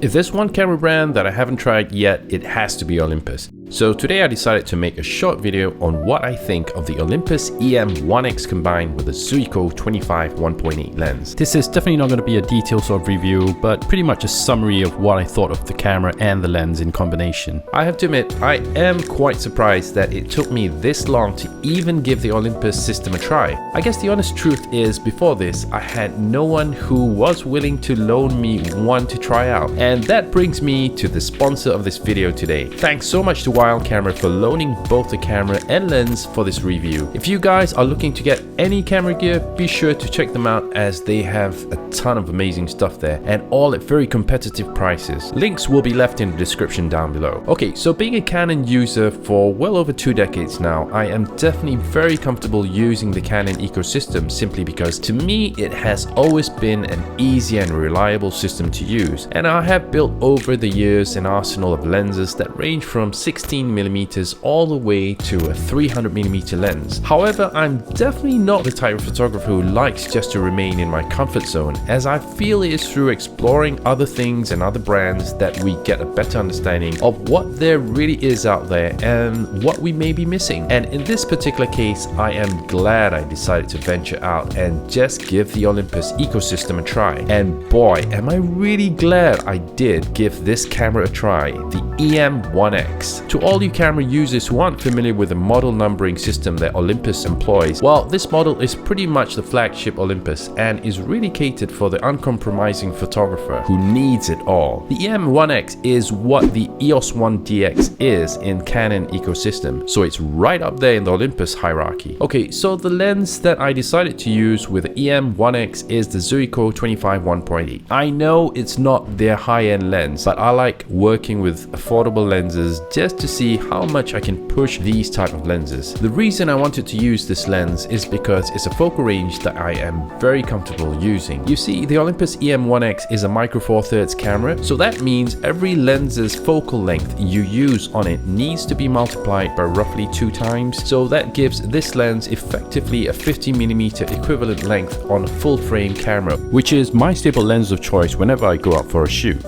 If there's one camera brand that I haven't tried yet, it has to be Olympus. So today I decided to make a short video on what I think of the Olympus E-M1X combined with the Zuiko 25 1.8 lens. This is definitely not going to be a detailed sort of review, but pretty much a summary of what I thought of the camera and the lens in combination. I have to admit, I am quite surprised that it took me this long to even give the Olympus system a try. I guess the honest truth is, before this, I had no one who was willing to loan me one to try out. And that brings me to the sponsor of this video today. Thanks so much to Wild Camera for loaning both the camera and lens for this review. If you guys are looking to get any camera gear, be sure to check them out as they have a ton of amazing stuff there and all at very competitive prices. Links will be left in the description down below. Okay, so being a Canon user for well over 2 decades now, I am definitely very comfortable using the Canon ecosystem simply because to me it has always been an easy and reliable system to use, and I have built over the years an arsenal of lenses that range from 16mm all the way to a 300mm lens. However, I'm definitely not the type of photographer who likes just to remain in my comfort zone, as I feel it is through exploring other things and other brands that we get a better understanding of what there really is out there and what we may be missing. And in this particular case, I am glad I decided to venture out and just give the Olympus ecosystem a try. And boy, am I really glad I did give this camera a try, the E-M1X. To all you camera users who aren't familiar with the model numbering system that Olympus employs, well, this model is pretty much the flagship Olympus and is really catered for the uncompromising photographer who needs it all. The E-M1X is what the EOS 1DX is in Canon ecosystem, so it's right up there in the Olympus hierarchy. Okay, so the lens that I decided to use with the E-M1X is the Zuiko 25 1.8. I know it's not their high-end lens, but I like working with affordable lenses just to see how much I can push these type of lenses. The reason I wanted to use this lens is because it's a focal range that I am very comfortable using. You see, the Olympus E-M1X is a micro four thirds camera, so that means every lens's focal length you use on it needs to be multiplied by roughly 2 times, so that gives this lens effectively a 50mm equivalent length on a full frame camera, which is my staple lens of choice whenever I go out for a shoot.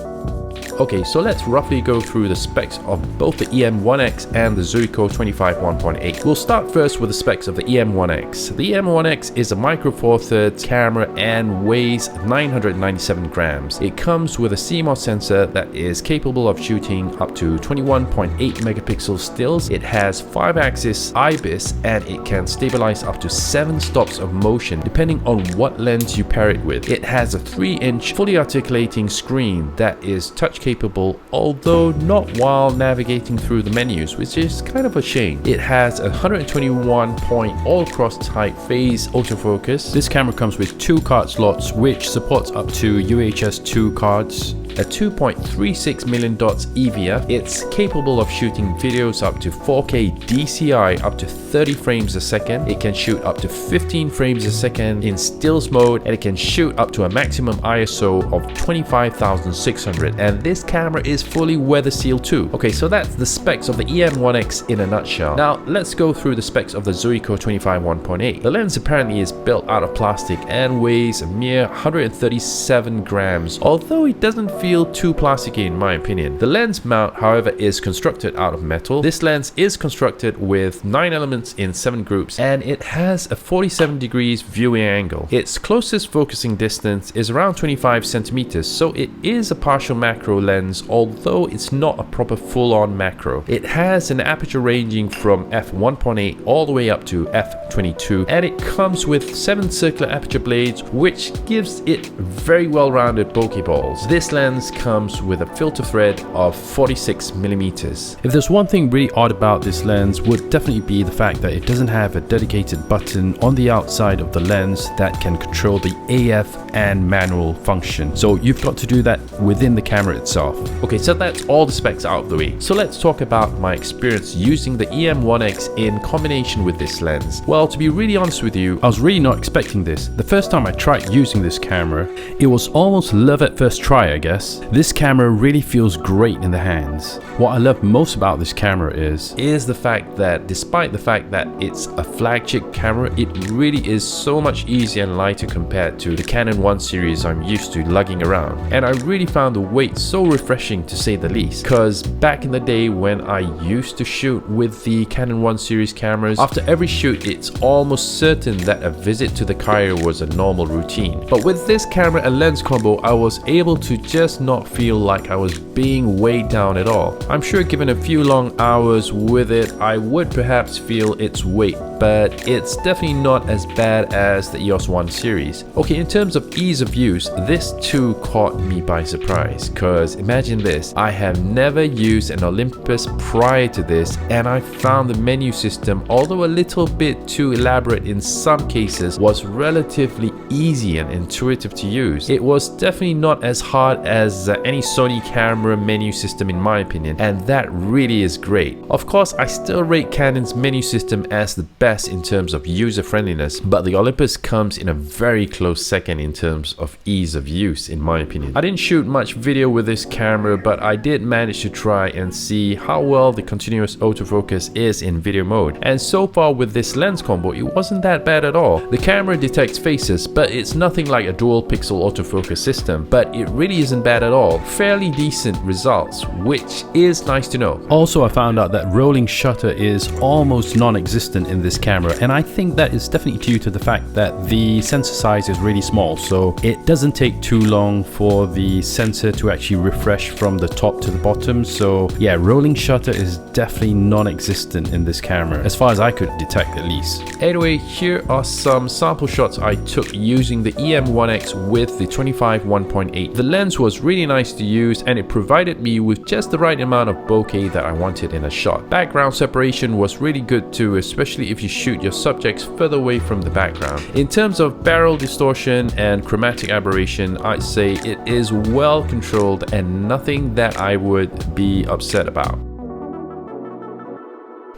Okay, so let's roughly go through the specs of both the E-M1X and the Zuiko 25 1.8. We'll start first with the specs of the E-M1X. The E-M1X is a micro four thirds camera and weighs 997 grams. It comes with a CMOS sensor that is capable of shooting up to 21.8 megapixel stills. It has 5-axis IBIS and it can stabilize up to 7 stops of motion depending on what lens you pair it with. It has a 3-inch fully articulating screen that is touch capable, although not while navigating through the menus, which is kind of a shame. It has a 121-point all-across type phase autofocus. This camera comes with 2 card slots, which supports up to UHS 2 cards. A 2.36 million dots EVF. It's capable of shooting videos up to 4K DCI up to 30 frames a second. It can shoot up to 15 frames a second in stills mode, and it can shoot up to a maximum ISO of 25,600. And this camera is fully weather sealed too. Okay, so that's the specs of the E-M1X in a nutshell. Now let's go through the specs of the Zuiko 25 1.8. The lens apparently is built out of plastic and weighs a mere 137 grams, although it doesn't feel too plasticky in my opinion. The lens mount, however, is constructed out of metal. This lens is constructed with 9 elements in 7 groups, and it has a 47 degrees viewing angle. Its closest focusing distance is around 25 centimeters, so it is a partial macro lens, although it's not a proper full-on macro. It has an aperture ranging from f1.8 all the way up to f22, and it comes with 7 circular aperture blades, which gives it very well-rounded bokeh balls. This lens comes with a filter thread of 46mm. If there's one thing really odd about this lens, would definitely be the fact that it doesn't have a dedicated button on the outside of the lens that can control the AF and manual function. So you've got to do that within the camera itself. Okay, so that's all the specs out of the way. So let's talk about my experience using the E-M1X in combination with this lens. Well, to be really honest with you, I was really not expecting this. The first time I tried using this camera, it was almost love at first try, I guess. This camera really feels great in the hands. What I love most about this camera is the fact that despite the fact that it's a flagship camera, it really is so much easier and lighter compared to the Canon 1 series I'm used to lugging around. And I really found the weight so so refreshing to say the least, because back in the day when I used to shoot with the Canon 1 series cameras, after every shoot it's almost certain that a visit to the chiro was a normal routine. But with this camera and lens combo, I was able to just not feel like I was being weighed down at all. I'm sure given a few long hours with it, I would perhaps feel its weight, but it's definitely not as bad as the EOS 1 series. Okay, in terms of ease of use, this too caught me by surprise, because imagine this, I have never used an Olympus prior to this, and I found the menu system, although a little bit too elaborate in some cases, was relatively easy and intuitive to use. It was definitely not as hard as any Sony camera menu system in my opinion, and that really is great. Of course, I still rate Canon's menu system as the best in terms of user friendliness, but the Olympus comes in a very close second in terms of ease of use in my opinion. I didn't shoot much video with this camera, but I did manage to try and see how well the continuous autofocus is in video mode, and so far with this lens combo it wasn't that bad at all. The camera detects faces, but it's nothing like a dual pixel autofocus system, but it really isn't bad at all. Fairly decent results, which is nice to know. Also, I found out that rolling shutter is almost non-existent in this camera, and I think that is definitely due to the fact that the sensor size is really small, so it doesn't take too long for the sensor to actually refresh from the top to the bottom. So yeah, rolling shutter is definitely non-existent in this camera, as far as I could detect at least. Anyway, here are some sample shots I took using the E-M1X with the 25-1.8. The lens was really nice to use, and it provided me with just the right amount of bokeh that I wanted in a shot. Background separation was really good too, especially if you shoot your subjects further away from the background. In terms of barrel distortion and chromatic aberration, I'd say it is well controlled and nothing that I would be upset about.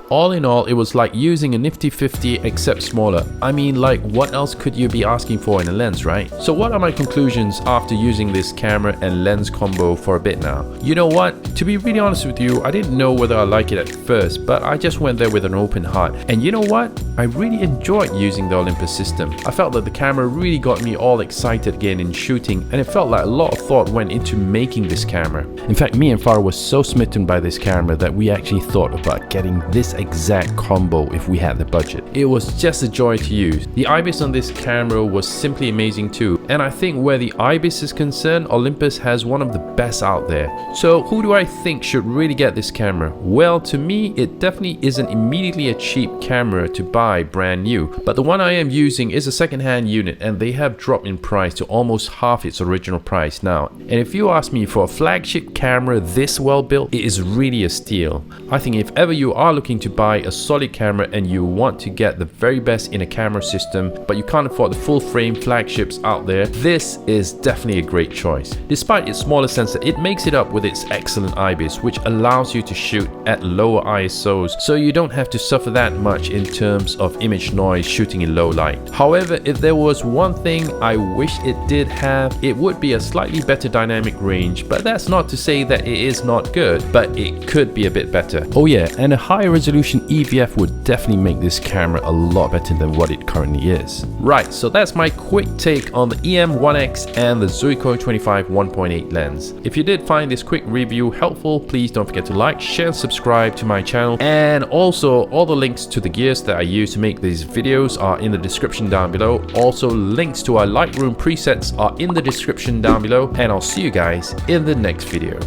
All in all, it was like using a nifty 50 except smaller. I mean, like, what else could you be asking for in a lens, right? So what are my conclusions after using this camera and lens combo for a bit now? You know what? To be really honest with you, I didn't know whether I like it at first, but I just went there with an open heart. And you know what? I really enjoyed using the Olympus system. I felt that the camera really got me all excited again in shooting, and it felt like a lot of thought went into making this camera. In fact, me and Farah were so smitten by this camera that we actually thought about getting this exact combo if we had the budget. It was just a joy to use. The IBIS on this camera was simply amazing too, and I think where the IBIS is concerned, Olympus has one of the best out there. So who do I think should really get this camera? Well, to me, it definitely isn't immediately a cheap camera to buy brand new, but the one I am using is a second-hand unit, and they have dropped in price to almost half its original price now. And if you ask me, for a flagship camera this well built, it is really a steal. I think if ever you are looking to buy a solid camera and you want to get the very best in a camera system, but you can't afford the full frame flagships out there, this is definitely a great choice. Despite its smaller sensor, it makes it up with its excellent IBIS, which allows you to shoot at lower ISOs, so you don't have to suffer that much in terms of image noise shooting in low light. However, if there was one thing I wish it did have, it would be a slightly better dynamic range, but that's not to say that it is not good, but it could be a bit better. Oh yeah, and a higher resolution EVF would definitely make this camera a lot better than what it currently is. Right, so that's my quick take on the E-M1X and the Zuiko 25-1.8 lens. If you did find this quick review helpful, please don't forget to like, share, and subscribe to my channel. And also, all the links to the gears that I use to make these videos are in the description down below. Also, links to our Lightroom presets are in the description down below. And I'll see you guys in the next video.